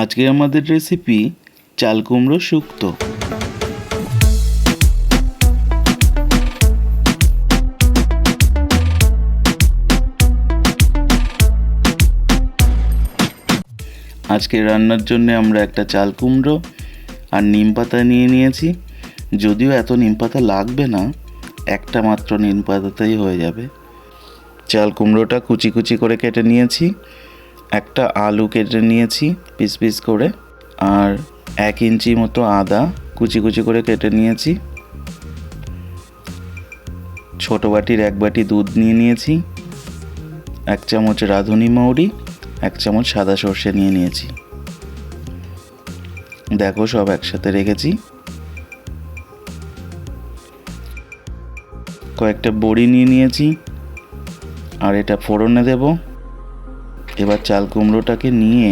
আজকে আমাদের রেসিপি চাল কুমড়ো শুক্তো। আজকে রান্নার জন্য আমরা একটা চাল কুমড়ো আর নিম পাতা নিয়ে নিয়েছি। যদিও এত নিম পাতা লাগবে না, একটা মাত্র নিম পাতাতেই হয়ে যাবে। চাল কুমড়োটা কুচি কুচি করে কেটে নিয়েছি। একটা আলু কেটে নিয়েছি পিস পিস করে, আর 1 ইঞ্চি মতো আদা কুচি কুচি করে কেটে নিয়েছি। ছোট বাটির 1 বাটি দুধ নিয়ে নিয়েছি। 1 চামচ রাঁধুনি মৌরি, 1 চামচ সাদা সর্ষে নিয়ে নিয়েছি। দেখো সব একসাথে রেখেছি। কয়েকটা বড়ি নিয়ে নিয়েছি, আর এটা ফোড়নে দেব। এবার চাল কুমড়োটাকে নিয়ে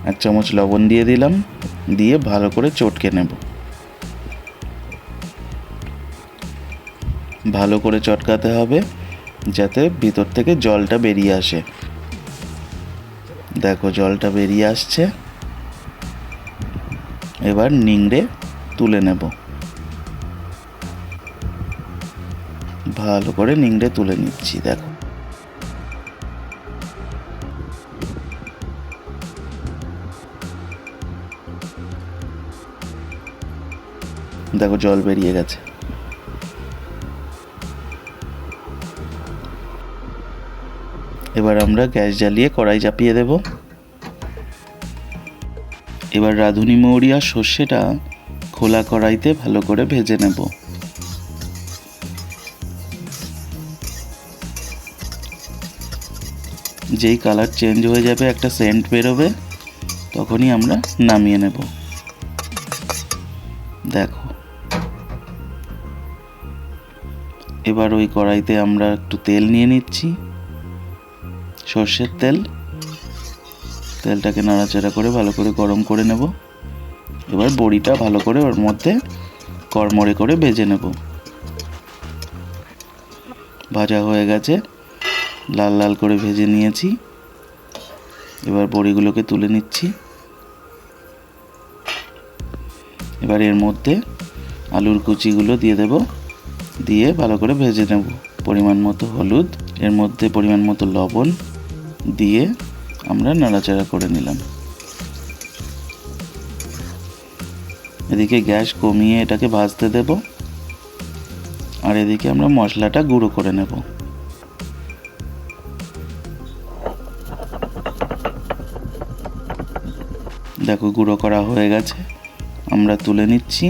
এক চামচ লবণ দিয়ে দিলাম, দিয়ে ভালো করে চটকে নেব। ভালো করে চটকাতে হবে যাতে ভিতর থেকে জলটা বেরিয়ে আসে। দেখো জলটা বেরিয়ে আসছে। এবার নিংড়ে তুলে নেব। ভালো করে নিংড়ে তুলে নিচ্ছি। দেখো দেখো জল বেরিয়ে গেছে। এবার আমরা গ্যাস জ্বালিয়ে কড়াই চাপিয়ে দেব। এবার রাঁধুনি মৌরি আর সর্ষেটা খোলা কড়াইতে ভালো করে ভেজে নেব। যেই কালার চেঞ্জ হয়ে যাবে, একটা সেন্ট বেরোবে, তখনই আমরা নামিয়ে নেব। দেখো এবার ওই কড়াইতে আমরা একটু তেল নিয়ে নিচ্ছি, সর্ষের তেল। তেলটাকে নাড়াচাড়া করে ভালো করে গরম করে নেব। এবার বড়িটা ভালো করে ওর মধ্যে কড়মড়ে করে ভেজে নেব। ভাজা হয়ে গেছে, লাল লাল করে ভেজে নিয়েছি। এবার বড়িগুলোকে তুলে নিচ্ছি। এবার এর মধ্যে আলুর কুচিগুলো দিয়ে দেব, দিয়ে ভালো করে ভেজে নেব। পরিমাণ মতো হলুদ, এর মধ্যে পরিমাণ মতো লবণ দিয়ে আমরা নাড়াচাড়া করে নিলাম। এদিকে গ্যাস কমিয়ে এটাকে ভাজতে দেব, আর এদিকে আমরা মশলাটা গুঁড়ো করে নেব। দেখো গুঁড়ো করা হয়ে গেছে, আমরা তুলে নিচ্ছি।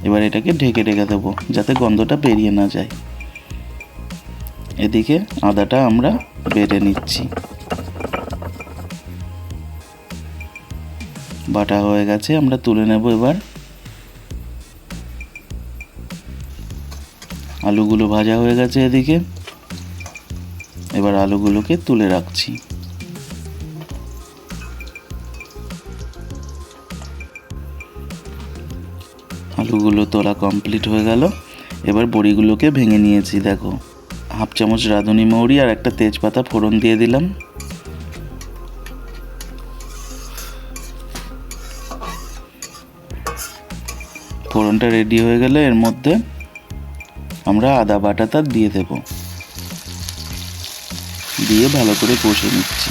এবার এটাকে ঢেকে রেখে দেবো যাতে গন্ধটা বেরিয়ে না যায়। এদিকে আদাটা আমরা বেটে নিচ্ছি। বাটা হয়ে গেছে, আমরা তুলে নেব। এবার আলুগুলো ভাজা হয়ে গেছে এদিকে। এবার আলুগুলোকে তুলে রাখছি। আলুগুলো তোলা কমপ্লিট হয়ে গেল। এবার বড়িগুলোকে ভেঙে নিয়েছি। দেখো 1/2 চামচ রাঁধুনি মৌরি আর একটা তেজপাতা ফোড়ন দিয়ে দিলাম। ফোড়নটা রেডি হয়ে গেলে এর মধ্যে আমরা আদা বাটাটা দিয়ে দেব, দিয়ে ভালো করে কষে নিচ্ছি।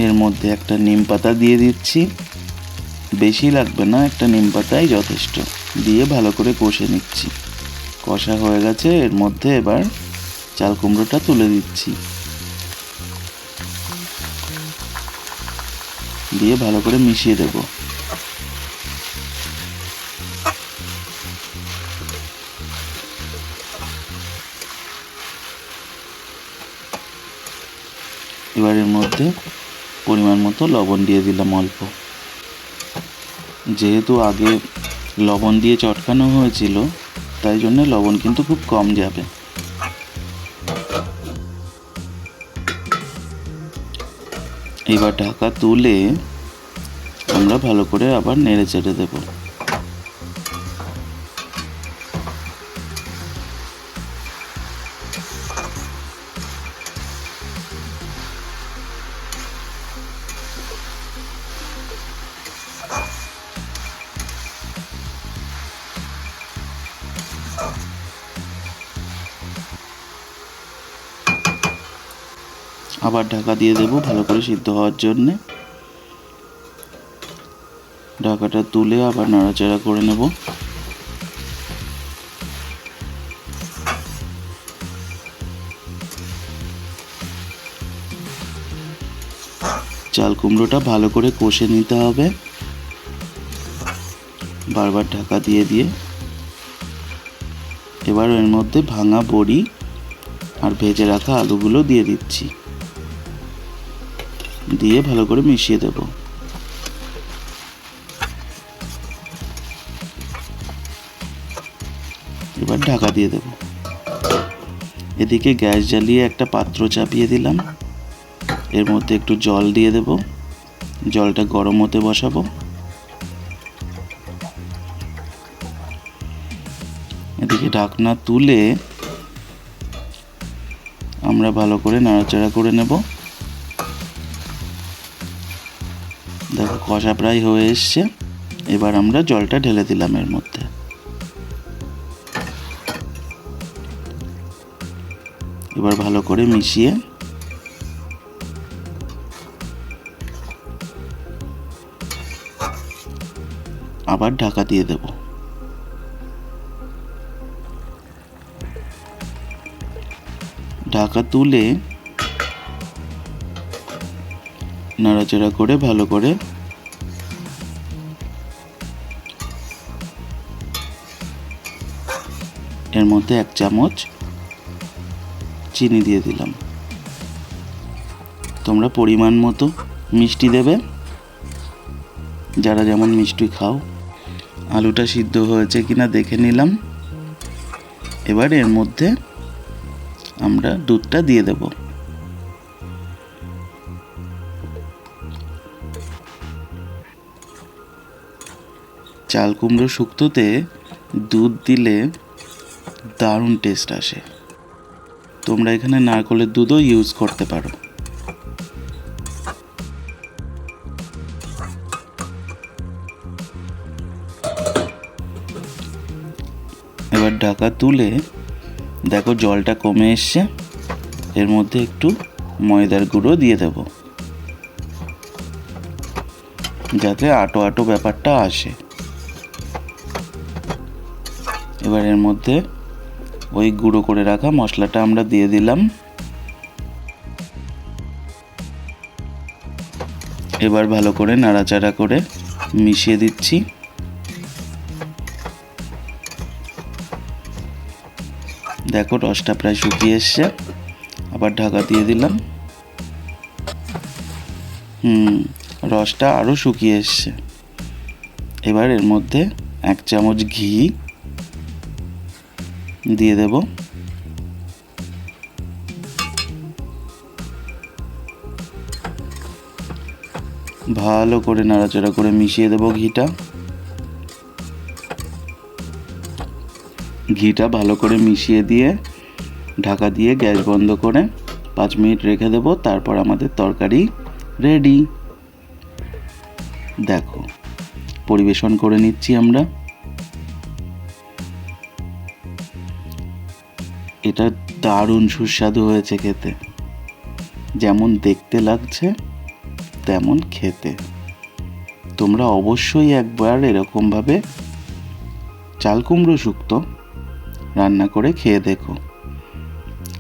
এর মধ্যে একটা নিম পাতা দিয়ে দিচ্ছি, বেশি লাগবে না, একটা নিম পাতাই যথেষ্ট। দিয়ে ভালো করে কষে নিচ্ছি। কষা হয়ে গেছে, এর মধ্যে এবার চাল কুমড়োটা তুলে দিচ্ছি, দিয়ে ভালো করে মিশিয়ে দেব। এবার এর মধ্যে পরিমাণ মতো লবণ দিয়ে দিলাম অল্প। যেহেতু আগে লবণ দিয়ে চটকানো হয়েছিল, তাই জন্য লবণ কিন্তু খুব কম যাবে। এবার ঢাকা তুলে আমরা ভালো করে আবার নেড়ে চেড়ে দেব। আবার ঢাকা দিয়ে দেব ভালো করে সিদ্ধ হওয়ার জন্যে। ঢাকাটা তুলে আবার নাড়াচাড়া করে নেব। চাল কুমড়োটা ভালো করে কষে নিতে হবে, বারবার ঢাকা দিয়ে দিয়ে। এবার এর মধ্যে ভাঙা বড়ি আর ভেজে রাখা আলুগুলো দিয়ে দিচ্ছি, দিয়ে ভালো করে মিশিয়ে দেব। এবার ঢাকা দিয়ে দেব। এদিকে গ্যাস জ্বালিয়ে একটা পাত্র চাপিয়ে দিলাম, এর মধ্যে একটু জল দিয়ে দেব, জলটা গরম হতে বসাবো। এদিকে ঢাকনা তুলে আমরা ভালো করে নাড়াচাড়া করে নেব। দেখো কষা প্রায় হয়ে এসছে, এবার আমরা জলটা ঢেলে দিলাম এর মধ্যে। এবার ভালো করে মিশিয়ে আবার ঢাকা দিয়ে দেব। ঢাকা তুলে নাড়াচাড়া করে ভালো করে এর মধ্যে 1 চামচ চিনি দিয়ে দিলাম। তোমরা পরিমাণ মতো মিষ্টি দেবে, যারা যেমন মিষ্টি খাও। আলুটা সিদ্ধ হয়েছে কিনা দেখে নিলাম। এবার এর মধ্যে আমরা দুধটা দিয়ে দেব। চাল কুমড়ো শুক্তোতে দুধ দিলে দারুণ টেস্ট আসে। তোমরা এখানে নারকেলের দুধও ইউজ করতে পারো। এবার ঢাকা তুলে দেখো জলটা কমে এসছে, এর মধ্যে একটু ময়দার গুঁড়ো দিয়ে দেব, যাতে আটো আটো ব্যাপারটা আসে। এবার এর মধ্যে ওই গুঁড়ো করে রাখা মশলাটা আমরা দিয়ে দিলাম। এবার ভালো করে নাড়াচাড়া করে মিশিয়ে দিচ্ছি। দেখো রসটা প্রায় শুকিয়ে এসছে, আবার ঢাকা দিয়ে দিলাম। রসটা আরও শুকিয়ে এসছে। এবার এর মধ্যে 1 চামচ ঘি দিয়ে দেব। ভালো করে নাড়াচাড়া করে মিশিয়ে দেব ঘিটা। ঘিটা ভালো করে মিশিয়ে দিয়ে ঢাকা দিয়ে গ্যাস বন্ধ করে 5 মিনিট রেখে দেব। তারপর আমাদের তরকারি রেডি। দেখো পরিবেশন করে নিচ্ছি আমরা। এটা দারুণ সুস্বাদু হয়েছে খেতে, যেমন দেখতে লাগছে তেমন খেতে। তোমরা অবশ্যই একবার এরকমভাবে চাল কুমড়ো শুক্তো রান্না করে খেয়ে দেখো।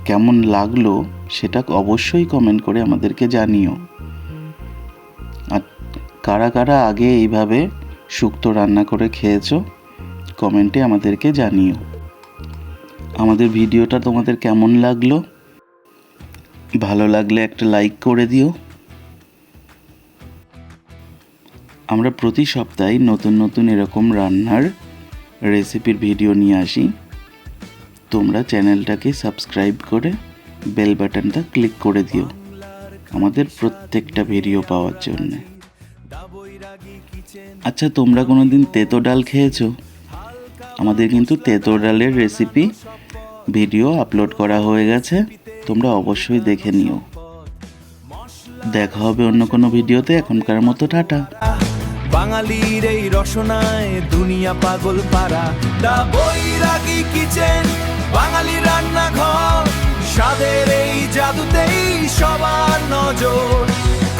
কেমন লাগলো সেটা অবশ্যই কমেন্ট করে আমাদেরকে জানিও। আর কারা কারা আগে এইভাবে শুক্তো রান্না করে খেয়েছো কমেন্টে আমাদেরকে জানিও। আমাদের ভিডিওটা তোমাদের কেমন লাগলো, ভালো লাগলে একটা লাইক করে দিও। আমরা প্রতি সপ্তাহে নতুন নতুন এরকম রান্নার রেসিপির ভিডিও নিয়ে আসি। তোমরা চ্যানেলটাকে সাবস্ক্রাইব করে বেল বাটনটা ক্লিক করে দিও আমাদের প্রত্যেকটা ভিডিও পাওয়ার জন্য। আচ্ছা, তোমরা কোনোদিন তেতো ডাল খেয়েছো? আমাদের কিন্তু তেতো ডালের রেসিপি ভিডিও আপলোড করা হয়ে গেছে, তোমরা অবশ্যই দেখে নিও। দেখা হবে অন্য কোনো ভিডিওতে, এখনকার মতো টাটা। বাঙালির এই রসনায় দুনিয়া পাগল পারা, দা বৈরাগী কিচেন, বাঙালি রান্নাঘর, স্বাদের এই জাদুতেই সবার নজর।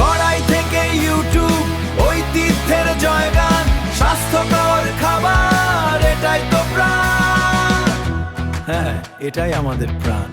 কড়াই থেকে ইউটিউব, ঐতিহ্যের জয়গান, স্বাস্থ্যকর খাবার, এটাই তো প্রাণ। হ্যাঁ, এটাই আমাদের প্রাণ।